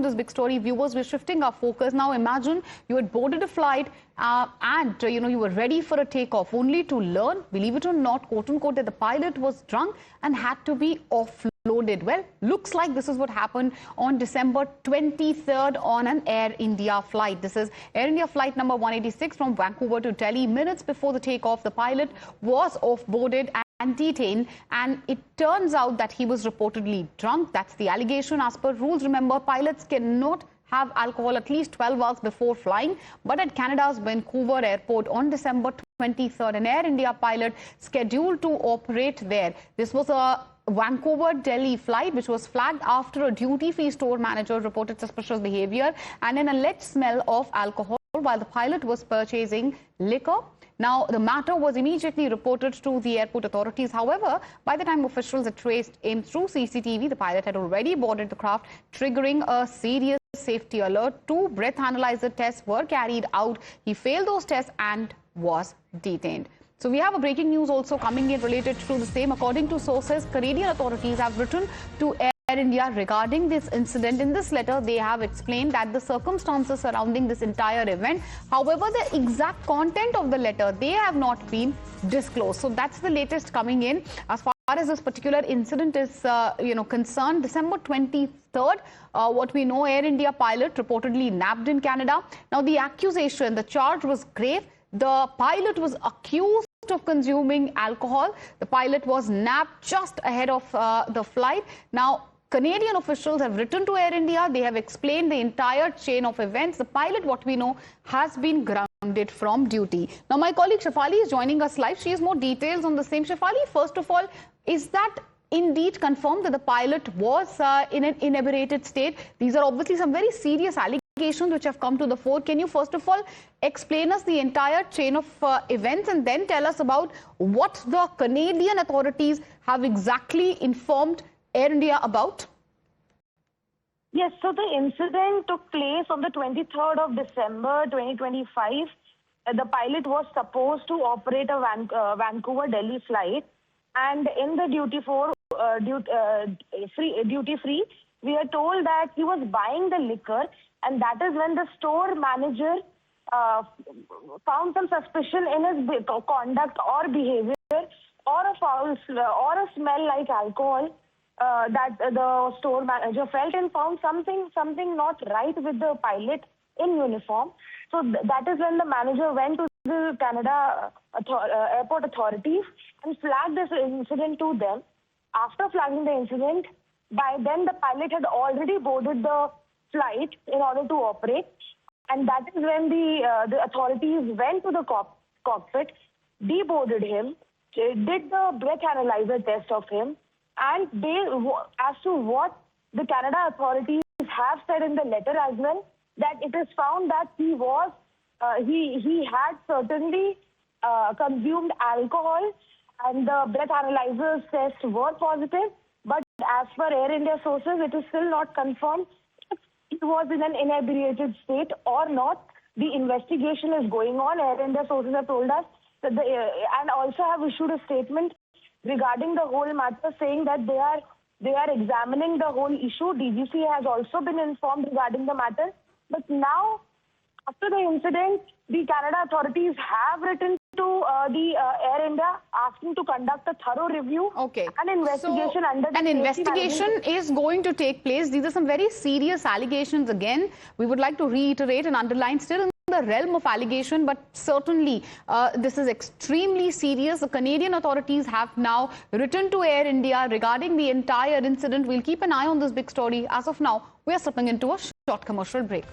this big story. Viewers, we're shifting our focus. Now imagine you had boarded a flight and you were ready for a takeoff, only to learn, believe it or not, quote unquote, that the pilot was drunk and had to be offloaded. Well, looks like this is what happened on December 23rd on an Air India flight. This is Air India flight number 186 from Vancouver to Delhi. Minutes before the takeoff, the pilot was offboarded and detained, and it turns out that he was reportedly drunk. That's the allegation. As per rules, remember, pilots cannot have alcohol at least 12 hours before flying. But at Canada's Vancouver airport on December 23rd, an Air India pilot scheduled to operate there. This was a Vancouver-Delhi flight which was flagged after a duty-free store manager reported suspicious behavior and an alleged smell of alcohol while the pilot was purchasing liquor. Now, the matter was immediately reported to the airport authorities. However, by the time officials had traced him through CCTV, the pilot had already boarded the craft, triggering a serious safety alert. 2 breath analyzer tests were carried out. He failed those tests and was detained. So we have a breaking news also coming in related to the same. According to sources, Canadian authorities have written to Air India regarding this incident. In this letter, they have explained that the circumstances surrounding this entire event, however, the exact content of the letter, they have not been disclosed. So that's the latest coming in. As far as this particular incident is concerned, December 23rd, what we know, Air India pilot reportedly nabbed in Canada. Now, the accusation, the charge was grave. The pilot was accused of consuming alcohol. The pilot was nabbed just ahead of the flight. Now, Canadian officials have written to Air India. They have explained the entire chain of events. The pilot, what we know, has been grounded from duty. Now, my colleague Shefali is joining us live. She has more details on the same. Shefali, first of all, is that indeed confirmed that the pilot was in an inebriated state? These are obviously some very serious allegations which have come to the fore. Can you first of all explain us the entire chain of events and then tell us about what the Canadian authorities have exactly informed Air India about? Yes, so the incident took place on the 23rd of December 2025. The pilot was supposed to operate a Vancouver-Delhi flight, and in the duty-free, we are told that he was buying the liquor, and that is when the store manager found some suspicion in his conduct or behavior, or a smell like alcohol that the store manager felt, and found something not right with the pilot in uniform. So that is when the manager went to the Canada airport authorities and flagged this incident to them. After flagging the incident, by then the pilot had already boarded the flight in order to operate, and that is when the authorities went to the cockpit, deboarded him, did the breath analyzer test of him, and as to what the Canada authorities have said in the letter as well, that it is found that he had certainly consumed alcohol, and the breath analyzers tests were positive. But as per Air India sources, it is still not confirmed if he was in an inebriated state or not. The investigation is going on. Air India sources have told us that and also have issued a statement regarding the whole matter, saying that they are examining the whole issue. DGCA has also been informed regarding the matter. But now, after the incident, the Canada authorities have written to the Air India asking to conduct a thorough review. Okay. An investigation An investigation is going to take place. These are some very serious allegations. Again, we would like to reiterate and underline, still in the realm of allegation, but certainly this is extremely serious. The Canadian authorities have now written to Air India regarding the entire incident. We'll keep an eye on this big story. As of now, we are slipping into a short commercial break.